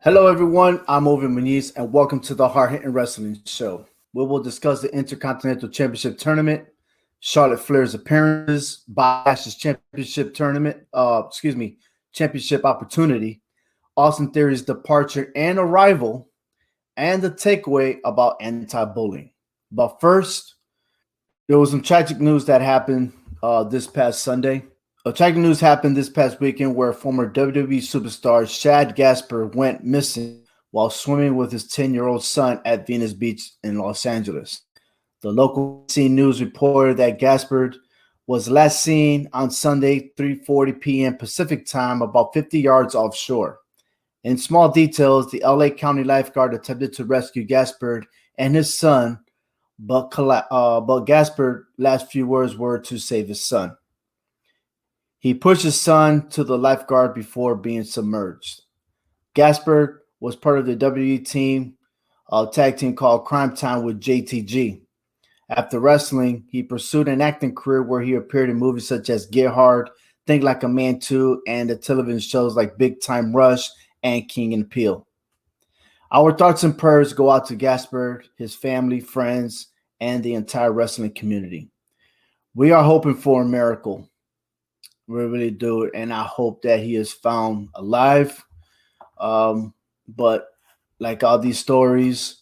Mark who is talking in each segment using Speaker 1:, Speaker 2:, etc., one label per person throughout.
Speaker 1: Hello, everyone. I'm Ovi Muniz, and welcome to the Hard Hittin Wrestling Show. We will discuss the Intercontinental Championship Tournament, Charlotte Flair's appearances, Bash's Championship Tournament, Championship Opportunity, Austin Theory's departure and arrival, and the takeaway about anti-bullying. But first, there was some tragic news that happened this past Sunday. Tragic news happened this past weekend where former WWE superstar Shad Gaspar went missing while swimming with his 10-year-old son at Venus Beach in Los Angeles. The local scene news reported that Gaspar was last seen on Sunday, 3:40 p.m. Pacific time, about 50 yards offshore. In small details, the LA County lifeguard attempted to rescue Gaspar and his son, but Gaspar's last few words were to save his son. He pushed his son to the lifeguard before being submerged. Gaspar was part of the WWE team, tag team called Crime Time with JTG. After wrestling, he pursued an acting career where he appeared in movies such as Get Hard, Think Like a Man 2, and the television shows like Big Time Rush and King and Peele. Our thoughts and prayers go out to Gaspar, his family, friends, and the entire wrestling community. We are hoping for a miracle. We really do. And I hope that he is found alive. But like all these stories,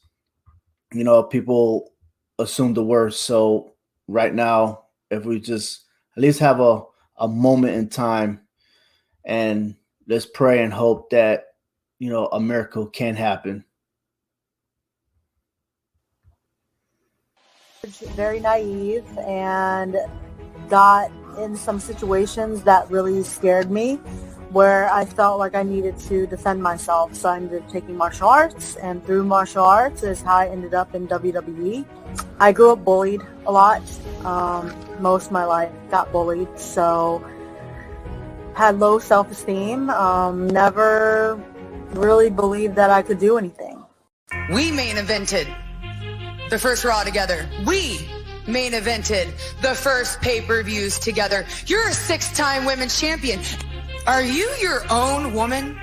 Speaker 1: people assume the worst. So right now, if we just at least have a moment in time and let's pray and hope that, a miracle can happen.
Speaker 2: Very naive and got in some situations that really scared me where I felt like I needed to defend myself. So I ended up taking martial arts, and through martial arts is how I ended up in WWE. I grew up bullied a lot. Most of my life got bullied, so had low self-esteem. Never really believed that I could do anything.
Speaker 3: We main evented the first Raw together. We main evented the first pay-per-views together. You're a 6-time women's champion. Are you your own woman?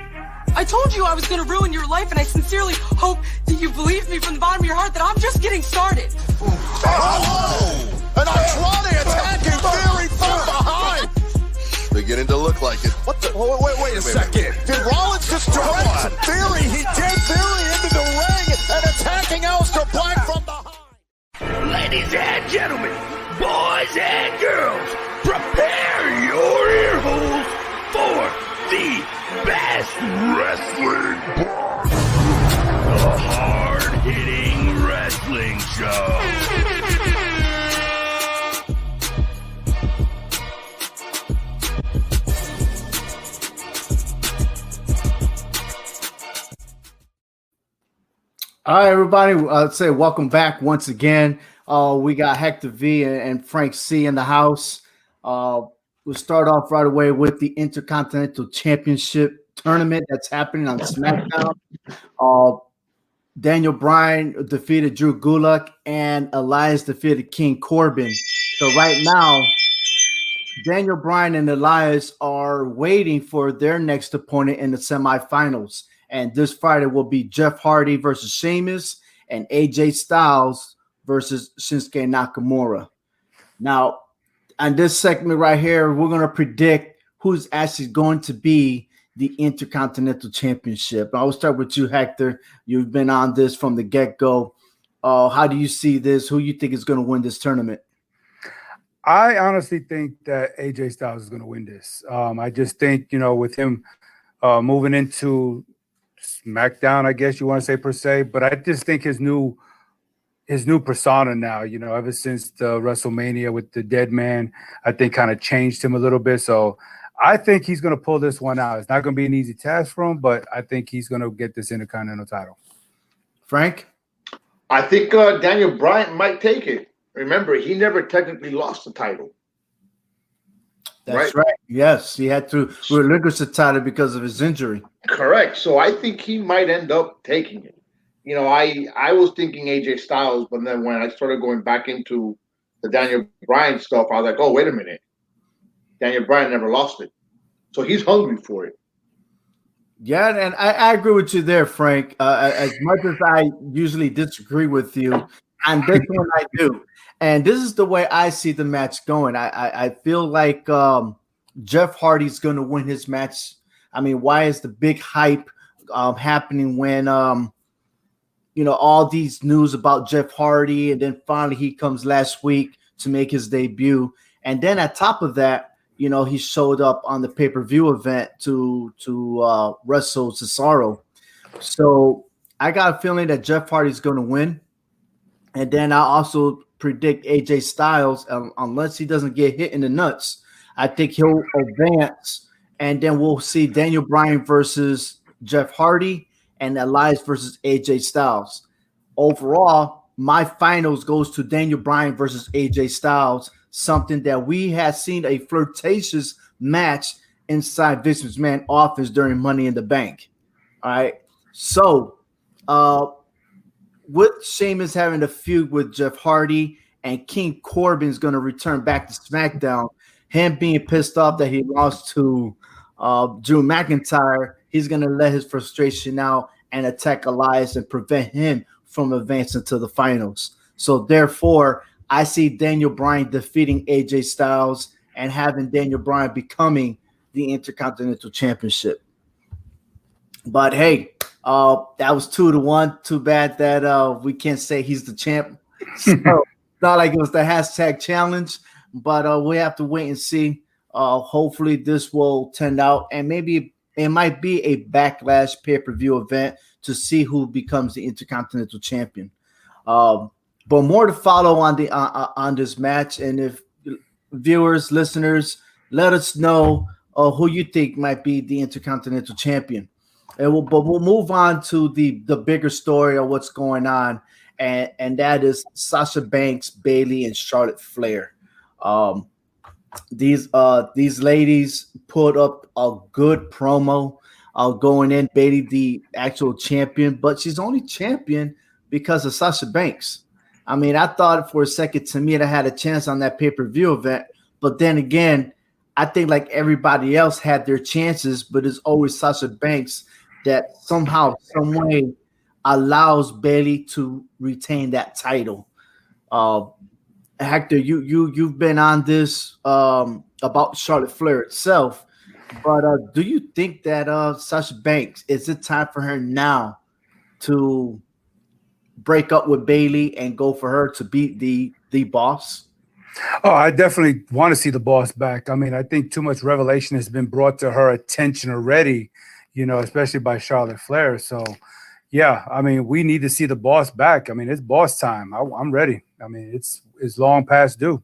Speaker 4: I told you I was going to ruin your life, and I sincerely hope that you believe me from the bottom of your heart that I'm just getting started.
Speaker 5: Oh! An Andrade attacking Theory from behind! Beginning to look like it. What the? Wait a second. Did Rollins just direct Theory? He did Theory into the ring and attacking Aleister Black from behind.
Speaker 6: Ladies and gentlemen, boys and girls, prepare your ear holes for the best wrestling part, the hard-hitting wrestling show.
Speaker 1: All right, everybody. I'd say welcome back once again. We got Hector V and Frank C in the house. We'll start off right away with the Intercontinental Championship Tournament that's happening on Smackdown. Daniel Bryan defeated Drew Gulak, and Elias defeated King Corbin. So right now, Daniel Bryan and Elias are waiting for their next opponent in the semifinals. And this Friday will be Jeff Hardy versus Sheamus and AJ Styles versus Shinsuke Nakamura. Now, on this segment right here, we're going to predict who's actually going to be the Intercontinental Championship. I'll start with you, Hector. You've been on this from the get-go. How do you see this? Who you think is going to win this tournament?
Speaker 7: I honestly think that AJ Styles is going to win this. I just think, with him moving into SmackDown, I guess you want to say per se, but I just think his new persona now, ever since the WrestleMania with the Dead Man, I think kind of changed him a little bit. So I think he's going to pull this one out. It's not going to be an easy task for him, but I think he's going to get this Intercontinental title.
Speaker 1: Frank?
Speaker 8: I think Daniel Bryan might take it. Remember, he never technically lost the title.
Speaker 1: That's right. Yes, he had to relinquish the title because of his injury.
Speaker 8: Correct. So I think he might end up taking it. I was thinking AJ Styles, but then when I started going back into the Daniel Bryan stuff, I was like, oh, wait a minute. Daniel Bryan never lost it. So he's hungry for it.
Speaker 1: Yeah, and I agree with you there, Frank. As much as I usually disagree with you, and this one I do. And this is the way I see the match going. I feel like Jeff Hardy's going to win his match. I mean, why is the big hype happening when all these news about Jeff Hardy, and then finally he comes last week to make his debut, and then at top of that, he showed up on the pay-per-view event to wrestle Cesaro. So I got a feeling that Jeff Hardy's going to win, and then I also predict AJ Styles, unless he doesn't get hit in the nuts, I think he'll advance, and then we'll see Daniel Bryan versus Jeff Hardy and Elias versus AJ Styles. Overall, my finals goes to Daniel Bryan versus AJ Styles, something that we had seen a flirtatious match inside Vince McMahon's office during Money in the Bank. All right. So with Sheamus having a feud with Jeff Hardy and King Corbin's going to return back to SmackDown, him being pissed off that he lost to Drew McIntyre, he's going to let his frustration out and attack Elias and prevent him from advancing to the finals. So therefore, I see Daniel Bryan defeating AJ Styles and having Daniel Bryan becoming the Intercontinental Championship. But hey, that was 2-1. Too bad that we can't say he's the champ. So not like it was the hashtag challenge, but we have to wait and see. Hopefully this will turn out, and maybe it might be a backlash pay-per-view event to see who becomes the Intercontinental Champion. But more to follow on this match, and if viewers, listeners, let us know who you think might be the Intercontinental Champion. But we'll move on to the bigger story of what's going on, and that is Sasha Banks, Bayley, and Charlotte Flair. These ladies put up a good promo going in. Bayley, the actual champion, but she's only champion because of Sasha Banks. I mean, I thought for a second Tamina had a chance on that pay-per-view event, but then again, I think like everybody else had their chances, but it's always Sasha Banks that somehow, some way allows Bayley to retain that title. Hector, you've been on this about Charlotte Flair itself, but do you think that Sasha Banks, is it time for her now to break up with Bayley and go for her to beat the boss?
Speaker 7: Oh, I definitely want to see the boss back. I mean, I think too much revelation has been brought to her attention already, especially by Charlotte Flair. So, yeah, I mean, we need to see the boss back. I mean, it's boss time. I'm ready. I mean, it's long past due.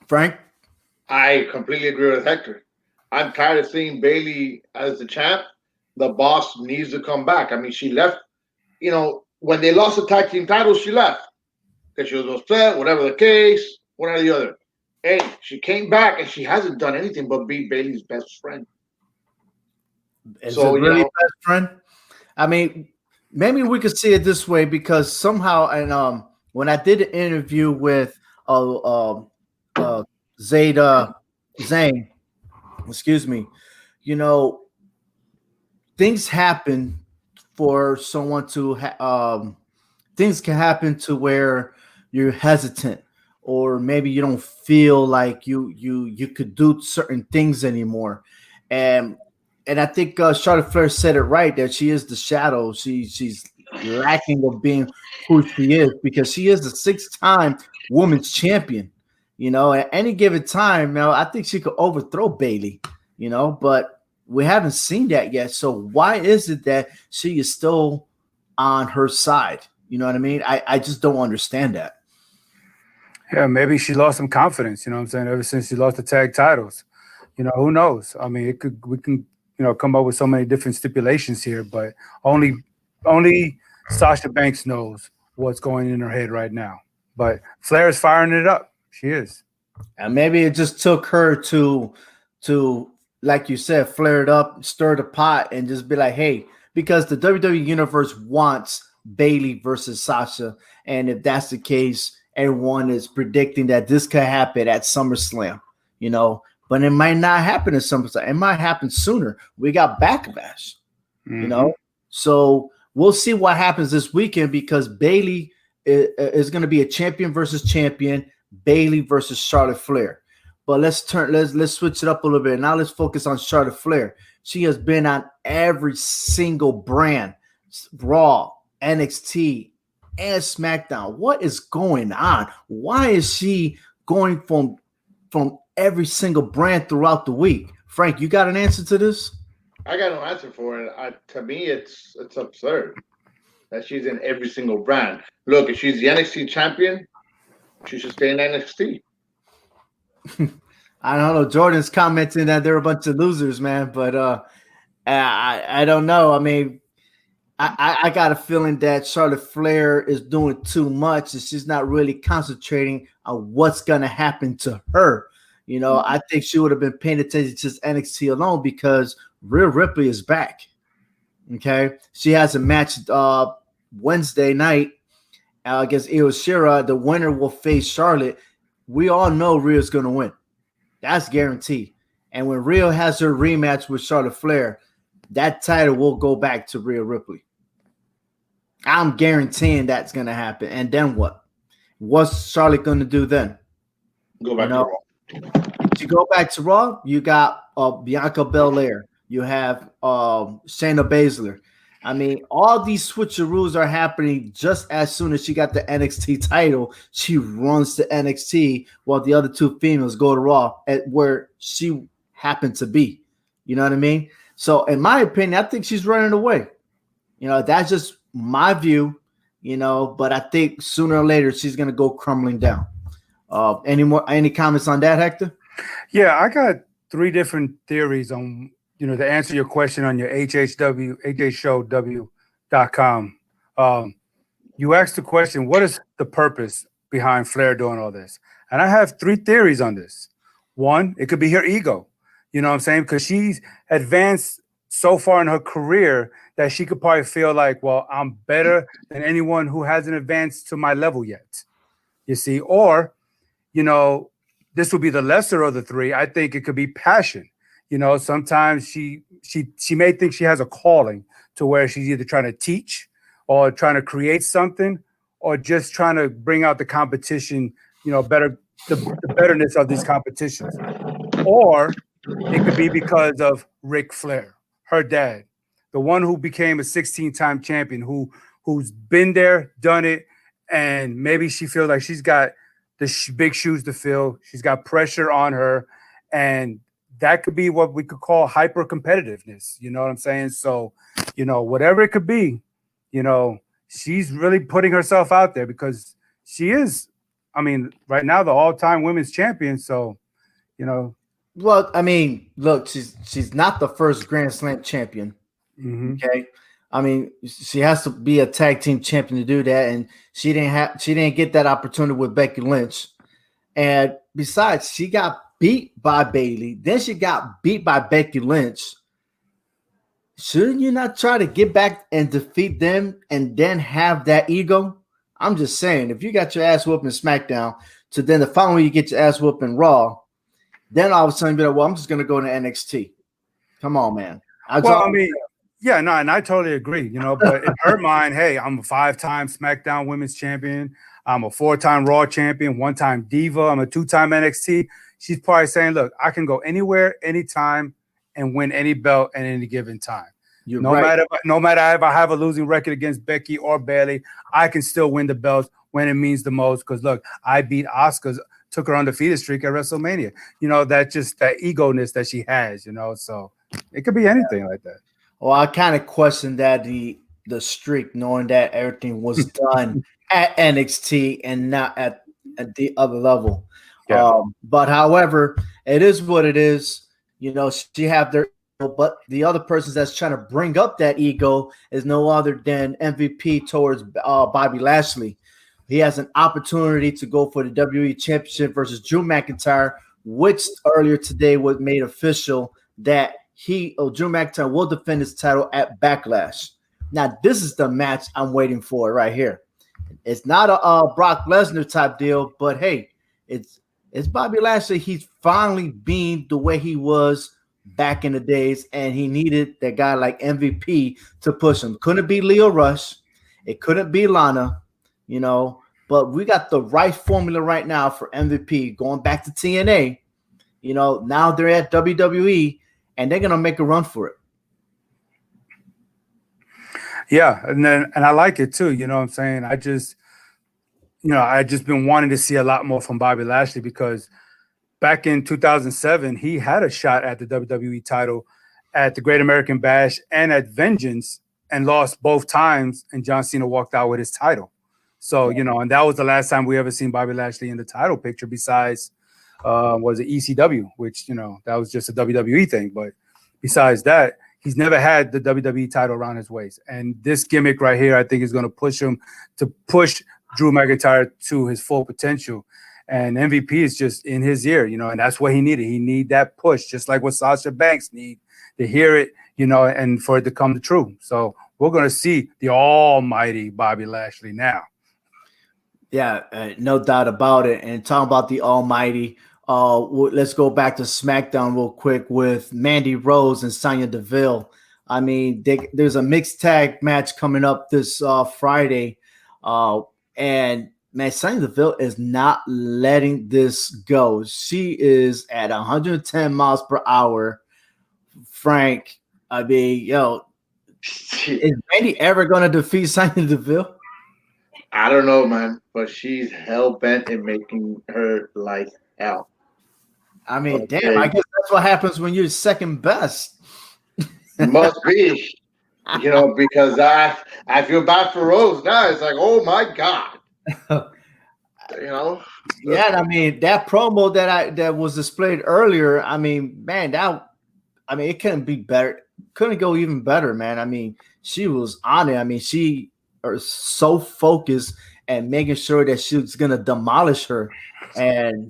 Speaker 1: Frank?
Speaker 8: I completely agree with Hector. I'm tired of seeing Bayley as the champ. The boss needs to come back. I mean, she left, when they lost the tag team titles, she left because she was upset, whatever the case, one or the other. Hey, she came back and she hasn't done anything but be Bayley's best friend.
Speaker 1: Is it really best friend? I mean, maybe we could see it this way, because somehow, and when I did an interview with Zane, excuse me, things happen for someone to things can happen to where you're hesitant, or maybe you don't feel like you could do certain things anymore. And I think Charlotte Flair said it right, that she is the shadow. She's lacking of being who she is, because she is the 6-time women's champion. At any given time, I think she could overthrow Bayley, but we haven't seen that yet. So why is it that she is still on her side? You know what I mean? I just don't understand that.
Speaker 7: Yeah, maybe she lost some confidence, you know what I'm saying, ever since she lost the tag titles. Who knows? I mean, we can come up with so many different stipulations here, but only Sasha Banks knows what's going in her head right now. But Flair is firing it up. She is.
Speaker 1: And maybe it just took her to like you said, flare it up, stir the pot, and just be like, hey, because the WWE Universe wants Bayley versus Sasha. And if that's the case, everyone is predicting that this could happen at SummerSlam. but it might not happen in some. It might happen sooner. We got Backlash, you know, so we'll see what happens this weekend because Bayley is going to be a champion versus champion. Bayley versus Charlotte Flair. But let's switch it up a little bit. Now let's focus on Charlotte Flair. She has been on every single brand, Raw, NXT, and SmackDown. What is going on? Why is she going from every single brand throughout the week? Frank, you got an answer to this?
Speaker 8: I got no answer for it. To me, it's absurd that she's in every single brand. Look, if she's the NXT champion, she should stay in NXT.
Speaker 1: I don't know. Jordan's commenting that they're a bunch of losers, man. But I don't know. I mean, I got a feeling that Charlotte Flair is doing too much, and she's not really concentrating on what's going to happen to her. You know, I think she would have been paying attention to just NXT alone because Rhea Ripley is back. Okay, she has a match Wednesday night against Io Shirai. The winner will face Charlotte. We all know Rhea's going to win. That's guaranteed. And when Rhea has her rematch with Charlotte Flair, that title will go back to Rhea Ripley. I'm guaranteeing that's going to happen. And then what? What's Charlotte going to do then?
Speaker 8: Go back to Raw.
Speaker 1: To go back to Raw, you got Bianca Belair. You have Shayna Baszler. I mean, all these switcheroos are happening just as soon as she got the NXT title. She runs to NXT while the other two females go to Raw at where she happened to be. You know what I mean? So, in my opinion, I think she's running away. You know, that's just my view, you know, but I think sooner or later she's going to go crumbling down. Any comments on that, Hector?
Speaker 7: Yeah, I got 3 different theories on to answer your question on your hshoww.com. You asked the question, what is the purpose behind Flair doing all this? And I have 3 theories on this. 1, it could be her ego. You know what I'm saying? Because she's advanced so far in her career that she could probably feel like, well, I'm better than anyone who hasn't advanced to my level yet. You see? Or, this would be the lesser of the 3. I think it could be passion. Sometimes she may think she has a calling to where she's either trying to teach or trying to create something or just trying to bring out the competition, the betterness of these competitions. Or it could be because of Ric Flair, her dad, the one who became a 16-time champion, who's been there, done it, and maybe she feels like she's got the big shoes to fill. She's got pressure on her, and that could be what we could call hyper competitiveness. You know what I'm saying? So, whatever it could be, she's really putting herself out there because she is, right now the all-time women's champion. So,
Speaker 1: Well, look, she's not the first Grand Slam champion.
Speaker 7: Mm-hmm.
Speaker 1: Okay. She has to be a tag team champion to do that, and she didn't get that opportunity with Becky Lynch. And besides, she got beat by Bayley, then she got beat by Becky Lynch. Shouldn't you not try to get back and defeat them and then have that ego? I'm just saying, if you got your ass whooped in SmackDown, so then the following week you get your ass whooped in Raw, then all of a sudden be like, well, I'm just going to go to NXT. Come on, man.
Speaker 7: And I totally agree, but in her mind, hey, I'm a 5-time SmackDown Women's Champion. I'm a 4-time Raw Champion, 1-time Diva. I'm a 2-time NXT. She's probably saying, look, I can go anywhere, anytime, and win any belt at any given time. No matter if I have a losing record against Becky or Bayley, I can still win the belts when it means the most. Because, look, I beat Asuka, took her undefeated streak at WrestleMania. That's just that ego-ness that she has, So it could be anything like that.
Speaker 1: Well, I kind of question that the streak, knowing that everything was done at NXT and not at the other level.
Speaker 7: Yeah.
Speaker 1: But however, it is what it is. She have their, but the other person that's trying to bring up that ego is no other than MVP towards Bobby Lashley. He has an opportunity to go for the WWE Championship versus Drew McIntyre, which earlier today was made official that Drew McIntyre will defend his title at Backlash. Now, this is the match I'm waiting for right here. It's not a Brock Lesnar type deal, but hey, it's It's Bobby Lashley. He's finally being the way he was back in the days, and he needed that guy like MVP to push him. Couldn't be Leo Rush. It couldn't be Lana, you know, but we got the right formula right now for MVP going back to TNA. You know, now they're at WWE and they're going to make a run for it.
Speaker 7: Yeah. And I like it too. You know what I'm saying? I just been wanting to see a lot more from Bobby Lashley because back in 2007, he had a shot at the WWE title at the Great American Bash and at Vengeance and lost both times. And John Cena walked out with his title. So, you know, and that was the last time we ever seen Bobby Lashley in the title picture besides was it ECW, which, you know, that was just a WWE thing. But besides that, he's never had the WWE title around his waist. And this gimmick right here, I think, is going to push him to push Drew McIntyre to his full potential. And MVP is just in his ear, you know, and that's what he needed. He need that push, just like what Sasha Banks need to hear it, you know, and for it to come true. So we're going to see the almighty Bobby Lashley now.
Speaker 1: Yeah, no doubt about it. And talking about the almighty, let's go back to SmackDown real quick with Mandy Rose and Sonya Deville. I mean, there's a mixed tag match coming up this Friday. And man, Sonya Deville is not letting this go. She is at 110 miles per hour. Frank, I mean, is Mandy ever going to defeat Sonya Deville?
Speaker 8: I don't know, man, but she's hell bent in making her life hell.
Speaker 1: I mean, damn, I guess that's what happens when you're second best.
Speaker 8: Must be, you know, because I feel bad for Rose now. It's like, oh my God. You know?
Speaker 1: Yeah, I mean, that promo that was displayed earlier, I mean, man, it couldn't be better. Couldn't go even better, man. I mean, she was on it. I mean, she is so focused and making sure that she was going to demolish her. And,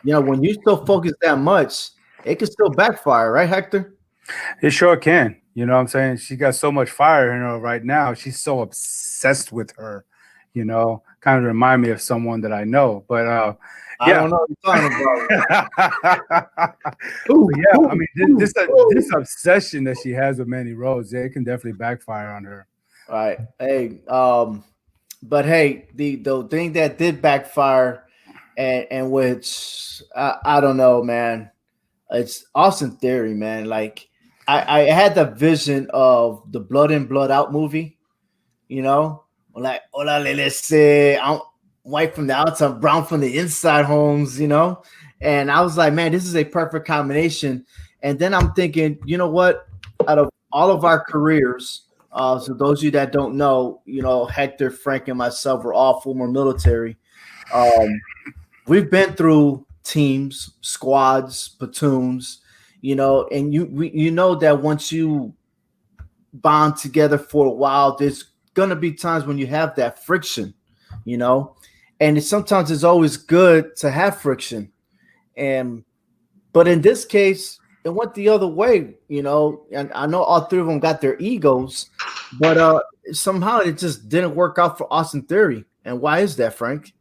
Speaker 1: you know, when you still focus that much, it can still backfire, right, Hector?
Speaker 7: It sure can. You know what I'm saying? She got so much fire in her right now. She's so obsessed with her, you know, kind of remind me of someone that I know. But
Speaker 1: I don't know what you're talking about.
Speaker 7: Yeah, I mean, this obsession that she has with Mandy Rose, it can definitely backfire on her.
Speaker 1: All right. Hey, but hey, the thing that did backfire and which I don't know, man, it's Austin Theory, man. Like I had the vision of the Blood In, Blood Out movie, you know, like hola, let's say I'm white from the outside, brown from the inside, Holmes, you know, and I was like, man, this is a perfect combination. And then I'm thinking, you know what, out of all of our careers. So those of you that don't know, you know, Hector, Frank, and myself were all former military. We've been through teams, squads, platoons, you know, and you know that once you bond together for a while, there's gonna be times when you have that friction, you know, and sometimes it's always good to have friction, but in this case, it went the other way, you know, and I know all three of them got their egos, but somehow it just didn't work out for Austin Theory. And why is that, Frank?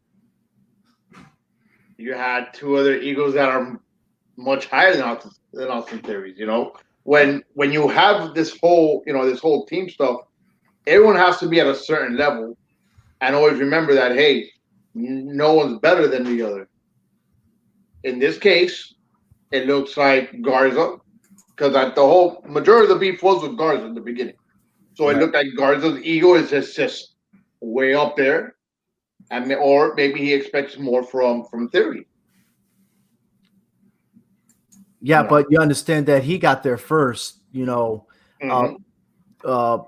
Speaker 8: You had two other egos that are much higher than Austin Theory's, you know. When you have this whole team stuff, everyone has to be at a certain level and always remember that, hey, no one's better than the other. In this case, it looks like Garza, because the whole majority of the beef was with Garza in the beginning. So it looked like Garza's ego is just way up there, or maybe he expects more from Theory.
Speaker 1: Yeah, but you understand that he got there first, you know. Mm-hmm.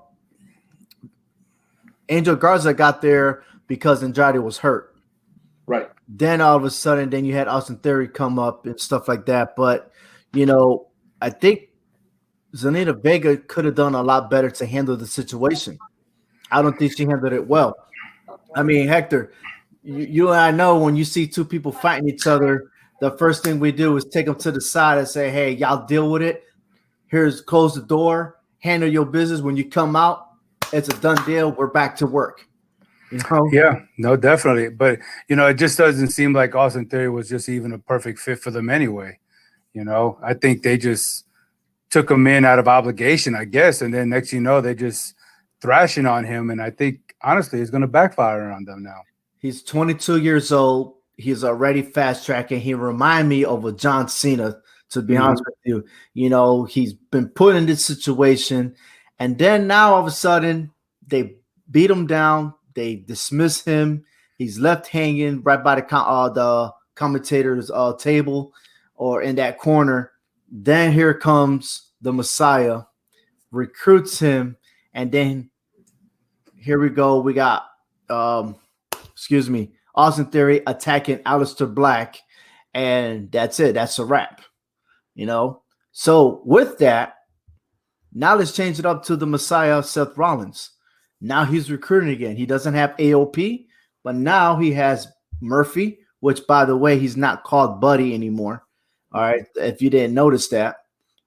Speaker 1: Angel Garza got there because Andrade was hurt.
Speaker 8: Right.
Speaker 1: Then all of a sudden, then you had Austin Theory come up and stuff like that. But, you know, I think Zelina Vega could have done a lot better to handle the situation. I don't think she handled it well. I mean, Hector, you and I know when you see two people fighting each other, the first thing we do is take them to the side and say, hey, y'all deal with it. Close the door, handle your business. When you come out, it's a done deal. We're back to work. You know?
Speaker 7: Yeah, no, definitely. But, it just doesn't seem like Austin Theory was just even a perfect fit for them anyway. I think they just took him in out of obligation, I guess. And then next, they just thrashing on him. And I think, honestly, it's going to backfire on them now.
Speaker 1: He's 22 years old. He's already fast tracking. He remind me of a John Cena, to be honest with you. He's been put in this situation. And then now all of a sudden they beat him down. They dismiss him. He's left hanging right by the commentator's table or in that corner. Then here comes the Messiah, recruits him, and then here we go. We got Austin Theory attacking Aleister Black, and that's it. That's a wrap. So with that, now let's change it up to the Messiah, Seth Rollins. Now he's recruiting again. He doesn't have AOP, but now he has Murphy, which, by the way, he's not called Buddy anymore. All right, if you didn't notice that.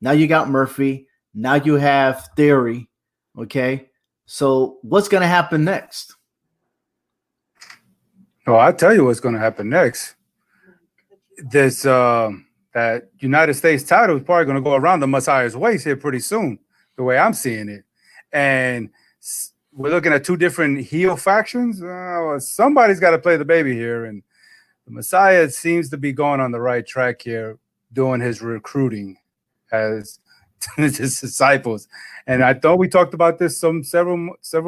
Speaker 1: Now you got Murphy. Now you have Theory. Okay, so what's going to happen next?
Speaker 7: Oh, I'll tell you what's going to happen next. This that United States title is probably going to go around the Messiah's waist here pretty soon, the way I'm seeing it. And we're looking at two different heel factions. Somebody's got to play the baby here. And the Messiah seems to be going on the right track here, doing his recruiting as his disciples. And I thought we talked about this several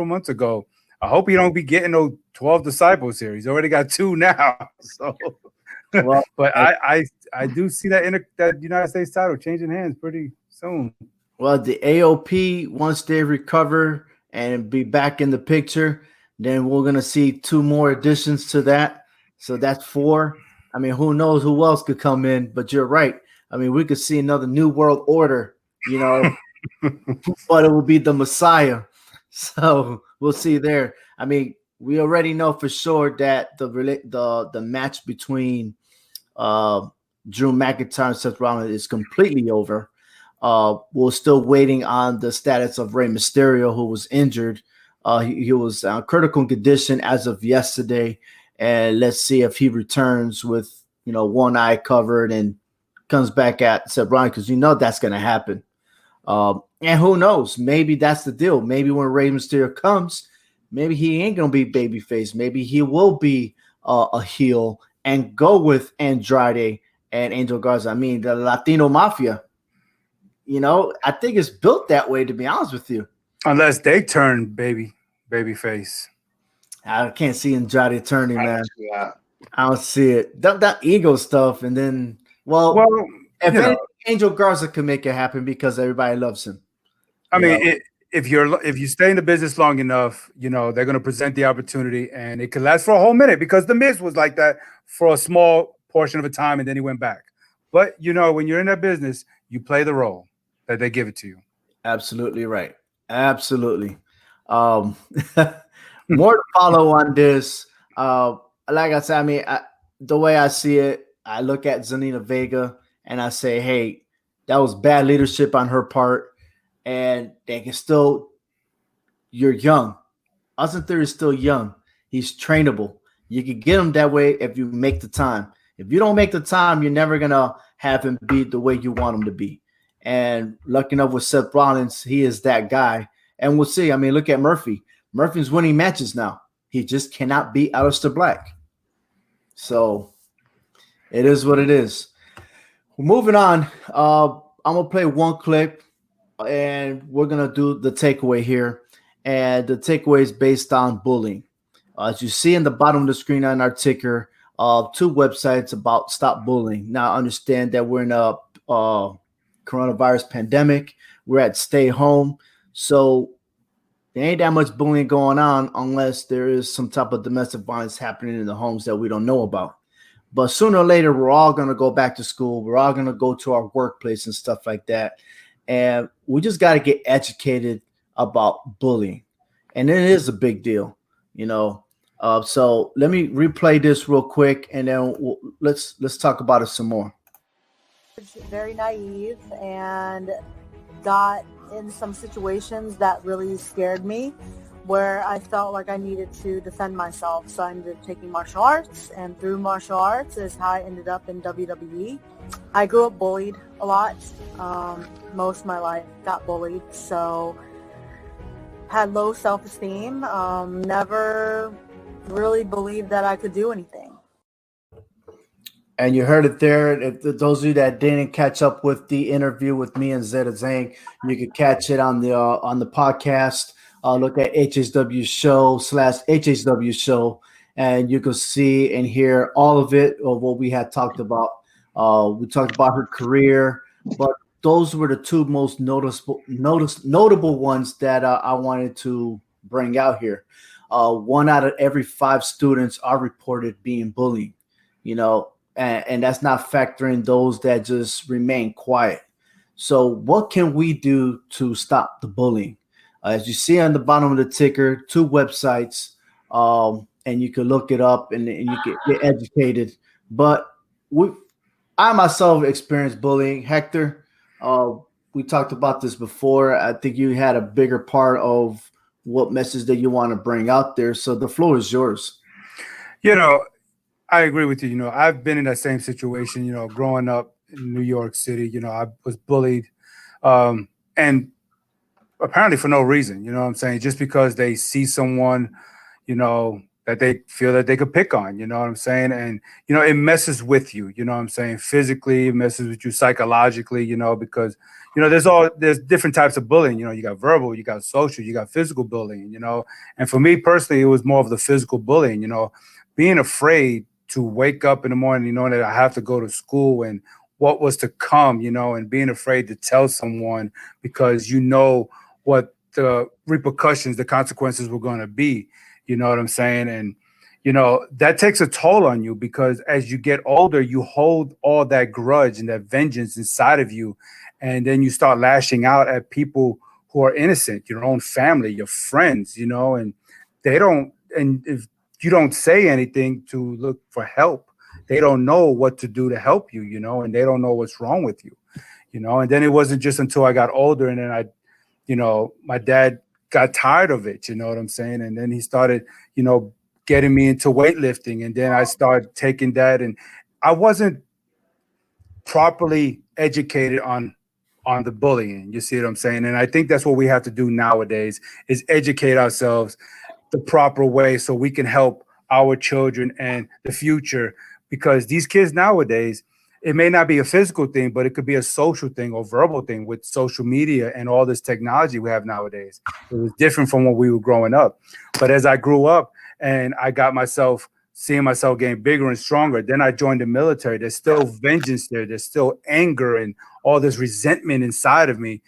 Speaker 7: months ago. I hope he don't be getting those 12 disciples here. He's already got 2 now. So, well, but I do see that United States title changing hands pretty soon.
Speaker 1: Well, the AOP, once they recover and be back in the picture, then we're going to see 2 more additions to that. So that's 4. I mean, who knows who else could come in, but you're right. I mean, we could see another new world order, but it will be the Messiah. So we'll see there. I mean, we already know for sure that the match between Drew McIntyre and Seth Rollins is completely over. We're still waiting on the status of Rey Mysterio, who was injured. He was critical condition as of yesterday, and let's see if he returns with one eye covered and comes back at Seth Rollins, because that's going to happen. And who knows? Maybe that's the deal. Maybe when Rey Mysterio comes, maybe he ain't going to be babyface. Maybe he will be a heel and go with Andrade and Angel Garza. I mean, the Latino Mafia. I think it's built that way, to be honest with you.
Speaker 7: Unless they turn babyface.
Speaker 1: I can't see Andrade turning, man. I don't see it. That ego stuff, and then, if Angel Garza can make it happen because everybody loves him.
Speaker 7: I mean, if you stay in the business long enough, they're going to present the opportunity, and it could last for a whole minute, because The Miz was like that for a small portion of a time, and then he went back. But when you're in that business, you play the role that they give it to you.
Speaker 1: Absolutely right. Absolutely. More to follow on this. Like I said, I mean, the way I see it, I look at Zelina Vega and I say, hey, that was bad leadership on her part. And they can still, you're young. Austin Theory is still young. He's trainable. You can get him that way if you make the time. If you don't make the time, you're never going to have him be the way you want him to be. And lucky enough with Seth Rollins, he is that guy. And we'll see. I mean, look at Murphy. Murphy's winning matches now. He just cannot beat Aleister Black. So it is what it is. Moving on. I'm going to play one clip, and we're going to do the takeaway here. And the takeaway is based on bullying. As you see in the bottom of the screen on our ticker, 2 websites about stop bullying. Now, understand that we're in a coronavirus pandemic. We're at stay home. So there ain't that much bullying going on unless there is some type of domestic violence happening in the homes that we don't know about. But sooner or later, we're all going to go back to school. We're all going to go to our workplace and stuff like that. And we just got to get educated about bullying. And it is a big deal, So let me replay this real quick, and then let's talk about it some more.
Speaker 2: Very naive, and got in some situations that really scared me, where I felt like I needed to defend myself. So I ended up taking martial arts, and through martial arts is how I ended up in WWE. I grew up bullied a lot. Most of my life got bullied, so had low self-esteem. Never really believed that I could do anything.
Speaker 1: And you heard it there. If those of you that didn't catch up with the interview with me and Zeta Zhang, you could catch it on the podcast. Look at HHW show /HHW show, and you can see and hear all of it of what we had talked about. We talked about her career, but those were the two most notable ones that I wanted to bring out here. 1 out of every 5 students are reported being bullied, and that's not factoring those that just remain quiet. So what can we do to stop the bullying? As you see on the bottom of the ticker, 2 websites, and you can look it up and you can get educated. But I myself experienced bullying. Hector, we talked about this before. I think you had a bigger part of what message that you want to bring out there. So the floor is yours.
Speaker 7: I agree with you. I've been in that same situation, growing up in New York City. I was bullied, and apparently for no reason, what I'm saying? Just because they see someone, that they feel that they could pick on, you know what I'm saying? And, it messes with you, you know what I'm saying? Physically, it messes with you psychologically, because, there's different types of bullying. You got verbal, you got social, you got physical bullying, and for me personally, it was more of the physical bullying, being afraid to wake up in the morning, knowing that I have to go to school and what was to come, and being afraid to tell someone because what the repercussions, the consequences were going to be. You know what I'm saying? And, that takes a toll on you because as you get older, you hold all that grudge and that vengeance inside of you. And then you start lashing out at people who are innocent, your own family, your friends, and and if you don't say anything to look for help, they don't know what to do to help you, and they don't know what's wrong with you, and then it wasn't just until I got older and then my dad got tired of it, you know what I'm saying? And then he started, getting me into weightlifting. And then I started taking that, and I wasn't properly educated on the bullying. You see what I'm saying? And I think that's what we have to do nowadays is educate ourselves the proper way so we can help our children and the future, because these kids nowadays, it may not be a physical thing, but it could be a social thing or verbal thing with social media and all this technology we have nowadays. It was different from when we were growing up. But as I grew up and I got seeing myself getting bigger and stronger, then I joined the military. There's still vengeance there. There's still anger and all this resentment inside of me.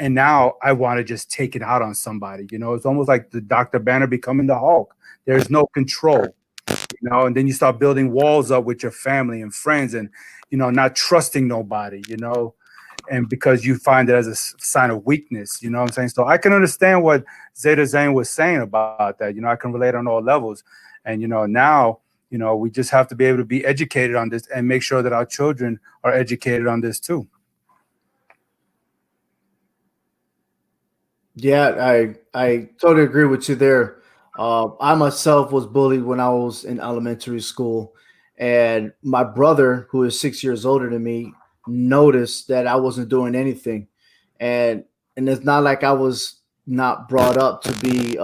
Speaker 7: And now I want to just take it out on somebody. It's almost like the Dr. Banner becoming the Hulk. There's no control, and then you start building walls up with your family and friends and, not trusting nobody, and because you find it as a sign of weakness, you know what I'm saying? So I can understand what Zeta Zhang was saying about that. I can relate on all levels. And, now, we just have to be able to be educated on this and make sure that our children are educated on this too.
Speaker 1: Yeah, I totally agree with you there. I myself was bullied when I was in elementary school, and my brother, who is 6 years older than me, noticed that I wasn't doing anything, and it's not like I was not brought up to be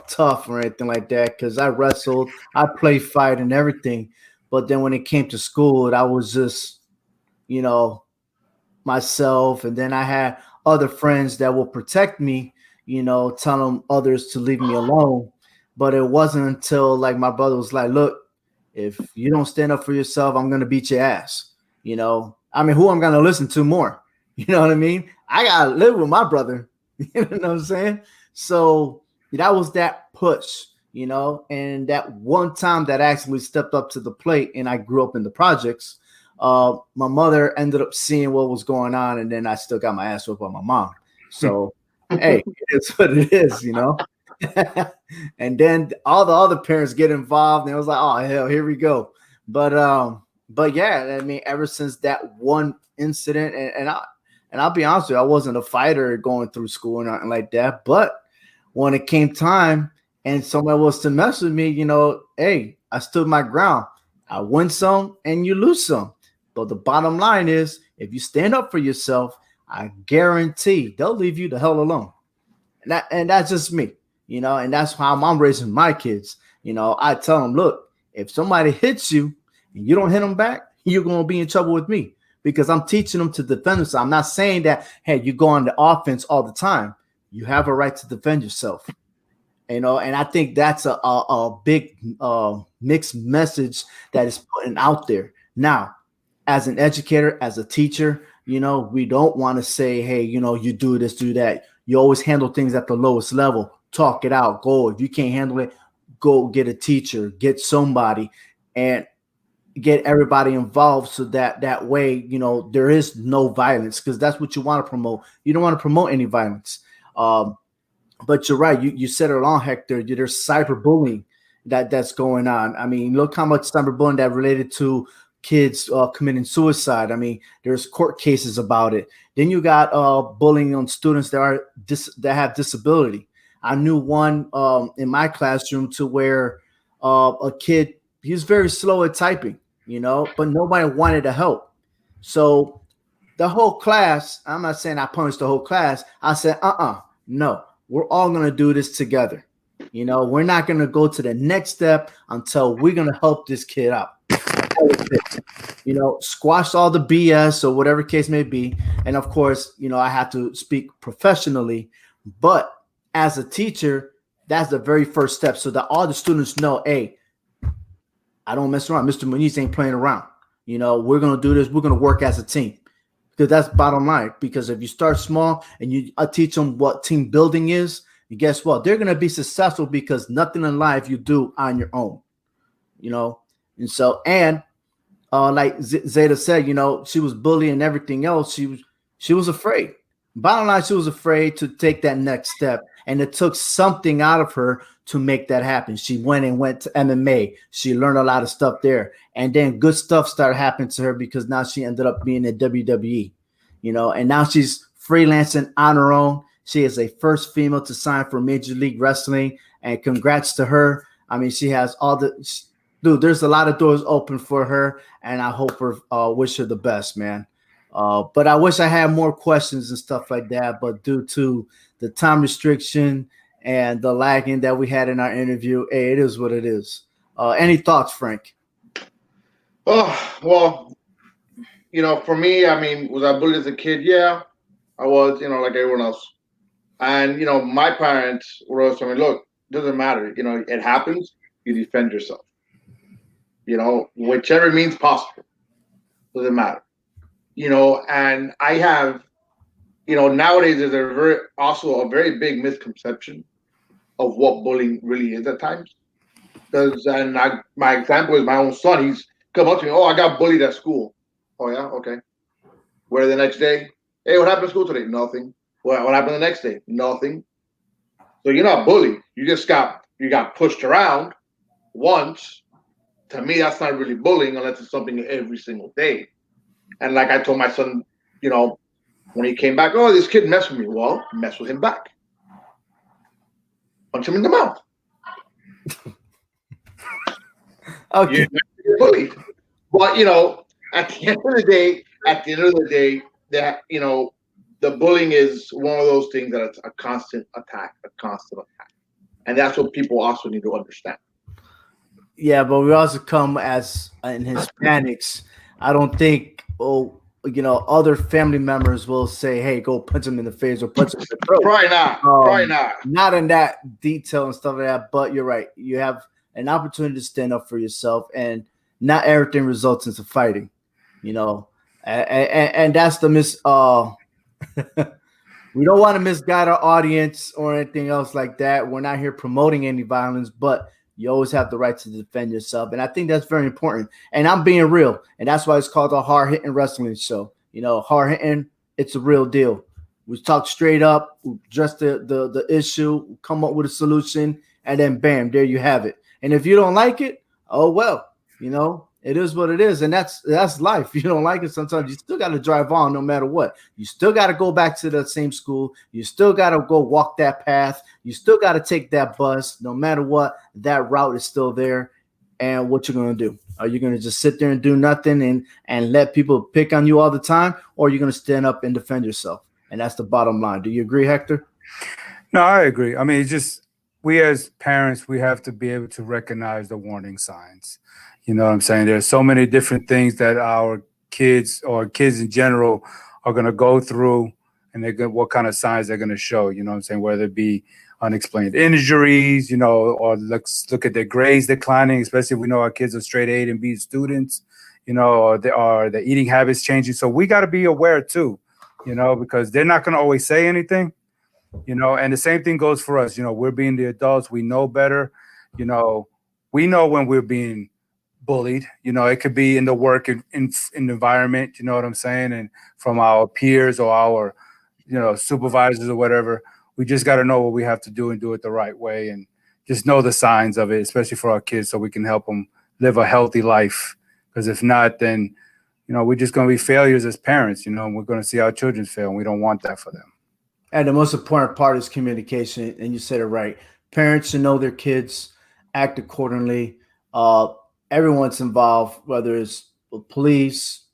Speaker 1: tough or anything like that, because I wrestled, I played fight and everything, but then when it came to school, I was just, myself, and then I had other friends that will protect me, telling others to leave me alone. But it wasn't until like my brother was like, look, if you don't stand up for yourself, I'm going to beat your ass. Who I'm going to listen to more? You know what I mean? I got to live with my brother. You know what I'm saying? So that was that push, and that one time that I actually stepped up to the plate, and I grew up in the projects. My mother ended up seeing what was going on, and then I still got my ass whooped by my mom. So, hey, it's what it is, And then all the other parents get involved, and it was like, oh hell, here we go. But yeah, ever since that one incident, and I'll be honest with you, I wasn't a fighter going through school or nothing like that. But when it came time and somebody was to mess with me, hey, I stood my ground. I win some and you lose some. But the bottom line is, if you stand up for yourself, I guarantee they'll leave you the hell alone. And that's just me, and that's how I'm raising my kids. I tell them, look, if somebody hits you and you don't hit them back, you're going to be in trouble with me, because I'm teaching them to defend themselves. I'm not saying that, hey, you go on the offense all the time. You have a right to defend yourself. And I think that's a big mixed message that is putting out there. Now, as an educator, as a teacher, we don't want to say, hey, you do this, do that. You always handle things at the lowest level. Talk it out. Go. If you can't handle it, go get a teacher, get somebody, and get everybody involved, so that way, there is no violence, because that's what you want to promote. You don't want to promote any violence. But you're right. You said it all, Hector. There's cyberbullying that's going on. I mean, look how much cyberbullying that related to kids committing suicide. I mean, there's court cases about it. Then you got bullying on students that have disability. I knew one in my classroom to where a kid, he was very slow at typing, but nobody wanted to help. So the whole class, I'm not saying I punished the whole class. I said, no, we're all going to do this together. We're not going to go to the next step until we're going to help this kid out. Squash all the BS or whatever case may be. And of course, I have to speak professionally, but as a teacher, that's the very first step, so that all the students know, hey, I don't mess around. Mr. Muniz ain't playing around. We're going to do this. We're going to work as a team, because that's bottom line. Because if you start small and you teach them what team building is, and guess what? They're going to be successful, because nothing in life you do on your own, And so, like Zeta said, she was bullied and everything else. She was afraid. Bottom line, she was afraid to take that next step. And it took something out of her to make that happen. She went to MMA. She learned a lot of stuff there. And then good stuff started happening to her, because now she ended up being in WWE, and now she's freelancing on her own. She is a first female to sign for Major League Wrestling, and congrats to her. I mean, she has there's a lot of doors open for her, and I hope wish her the best, man. But I wish I had more questions and stuff like that, but due to the time restriction and the lagging that we had in our interview, hey, it is what it is. Any thoughts, Frank?
Speaker 8: Oh, well, for me, I mean, was I bullied as a kid? Yeah, I was, like everyone else. And, my parents were always telling me, look, it doesn't matter. It happens. You defend yourself. Whichever means possible. Doesn't matter. And I have, nowadays there's also a very big misconception of what bullying really is at times. My example is my own son. He's come up to me, oh, I got bullied at school. Oh, yeah? Okay. Where the next day? Hey, what happened at school today? Nothing. What happened the next day? Nothing. So you're not bullied. You got pushed around once. To me, that's not really bullying unless it's something every single day. And like I told my son, when he came back, oh, this kid messed with me. Well, mess with him back. Punch him in the mouth.
Speaker 1: Okay.
Speaker 8: You're bullied. But, at the end of the day, that, the bullying is one of those things that it's a constant attack. And that's what people also need to understand.
Speaker 1: Yeah, but we also come as in Hispanics. I don't think, other family members will say, hey, go punch him in the face or punch him in the throat.
Speaker 8: Probably not. Probably not.
Speaker 1: Not in that detail and stuff like that. But you're right. You have an opportunity to stand up for yourself, and not everything results into fighting, and that's the we don't want to misguide our audience or anything else like that. We're not here promoting any violence, but you always have the right to defend yourself. And I think that's very important. And I'm being real. And that's why it's called a Hard Hittin Wrestling Show. Hard hitting, it's a real deal. We talk straight up, we address the issue, come up with a solution, and then bam, there you have it. And if you don't like it, oh well, It is what it is, and that's life. You don't like it sometimes. You still got to drive on, no matter what. You still got to go back to the same school. You still got to go walk that path. You still got to take that bus, no matter what. That route is still there. And what you're gonna do? Are you gonna just sit there and do nothing and let people pick on you all the time, or are you gonna stand up and defend yourself? And that's the bottom line. Do you agree, Hector?
Speaker 7: No, I agree. I mean, it's just we as parents, we have to be able to recognize the warning signs. You know what I'm saying? There's so many different things that our kids or kids in general are going to go through, and what kind of signs they're going to show. You know what I'm saying? Whether it be unexplained injuries, you know, or look at their grades declining, especially if we know our kids are straight A and B students, you know, or the eating habits changing. So we got to be aware too, you know, because they're not going to always say anything. You know, and the same thing goes for us. You know, we're being the adults. We know better. You know, we know when we're being bullied. You know, it could be in the work in environment. You know what I'm saying? And from our peers or our, you know, supervisors or whatever. We just got to know what we have to do and do it the right way, and just know the signs of it, especially for our kids, so we can help them live a healthy life. Because if not, then, you know, we're just going to be failures as parents. You know, and we're going to see our children fail, and we don't want that for them.
Speaker 1: And the most important part is communication. And you said it right. Parents should know their kids, act accordingly. Everyone's involved, whether it's police,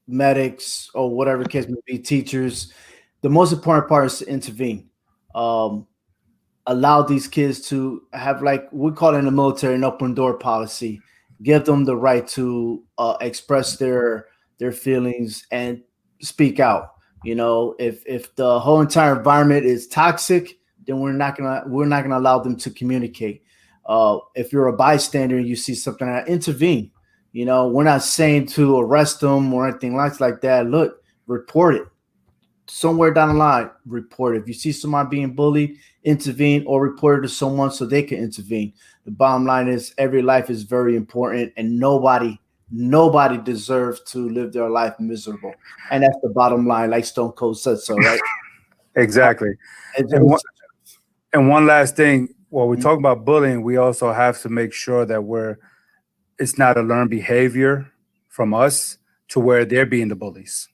Speaker 1: medics, or whatever case may be, teachers. The most important part is to intervene. Allow these kids to have, like we call it in the military, an open door policy. Give them the right to express their feelings and speak out. You know, if the whole entire environment is toxic, then we're not gonna allow them to communicate. If you're a bystander and you see something, intervene. You know, we're not saying to arrest them or anything like that. Look, report it. Somewhere down the line, report it. If you see someone being bullied, intervene, or report it to someone so they can intervene. The bottom line is every life is very important, and nobody deserves to live their life miserable. And that's the bottom line, like Stone Cold said so, right?
Speaker 7: Exactly. And one last thing, while we talk about bullying, we also have to make sure that it's not a learned behavior from us to where they're being the bullies.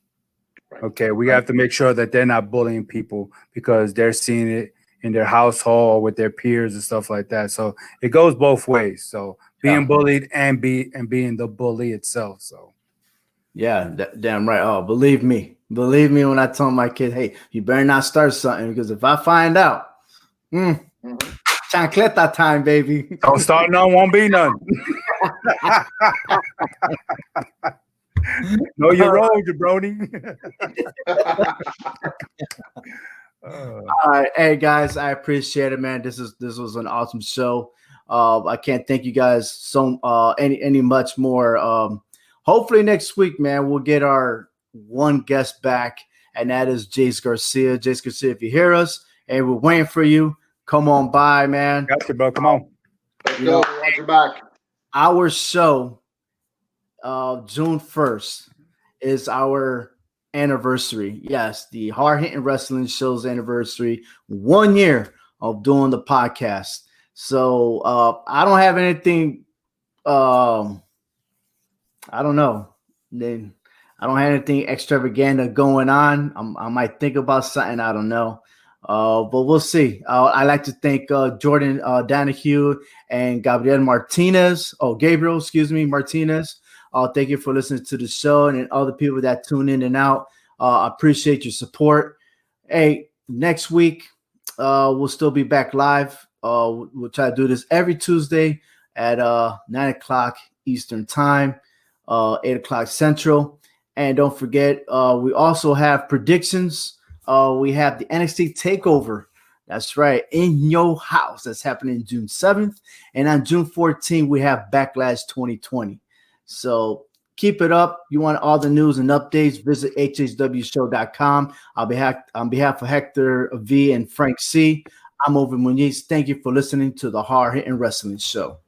Speaker 7: Okay, we have to make sure that they're not bullying people because they're seeing it in their household or with their peers and stuff like that. So it goes both ways. So being bullied and being the bully itself. So
Speaker 1: yeah, damn right. Oh, believe me when I tell my kid, hey, you better not start something, because if I find out, chancleta time, baby.
Speaker 7: Don't start none, won't be none. Know your role, jabroni.
Speaker 1: All right, hey guys, I appreciate it, man. This was an awesome show. I can't thank you guys so any much more. Hopefully next week, man, we'll get our one guest back, and that is Jace Garcia. Jace Garcia, if you hear us, hey, we're waiting for you. Come on by, man.
Speaker 7: Got you, bro. Come on.
Speaker 8: Let's go. Watch your back.
Speaker 1: Our show, June 1st, is our anniversary. Yes, the Hard Hittin Wrestling Show's anniversary. 1 year of doing the podcast. So I don't have anything. I don't know. Then I don't have anything extravaganza going on. I might think about something. I don't know. But we'll see. I'd like to thank Jordan Danahue and Gabriel Martinez. Gabriel, Martinez. Thank you for listening to the show, and other people that tune in and out. I appreciate your support. Hey, next week we'll still be back live. We'll try to do this every Tuesday at 9 o'clock Eastern Time, 8 o'clock Central. And don't forget, we also have predictions. We have the NXT TakeOver. That's right, in your house. That's happening June 7th. And on June 14th, we have Backlash 2020. So keep it up. You want all the news and updates, visit hhwshow.com. On behalf of Hector V and Frank C, I'm Over Muniz. Thank you for listening to the Hard Hittin Wrestling Show.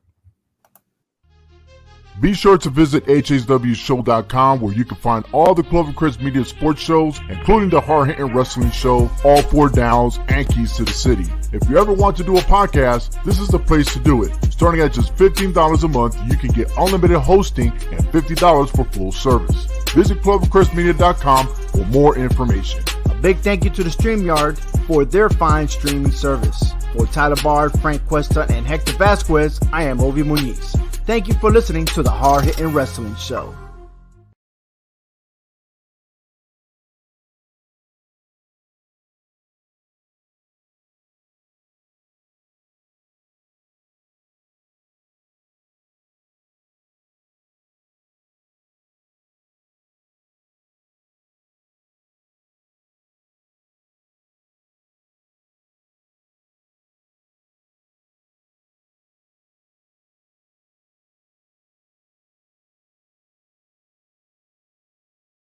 Speaker 9: Be sure to visit hswshow.com where you can find all the Clovercrest Media sports shows, including the Hard Hittin' Wrestling Show, All Four Downs, and Keys to the City. If you ever want to do a podcast, this is the place to do it. Starting at just $15 a month, you can get unlimited hosting and $50 for full service. Visit clovercrestmedia.com for more information.
Speaker 1: A big thank you to the StreamYard for their fine streaming service. For Tyler Bard, Frank Cuesta, and Hector Vasquez, I am Ovi Muniz. Thank you for listening to the Hard Hittin' Wrestling Show.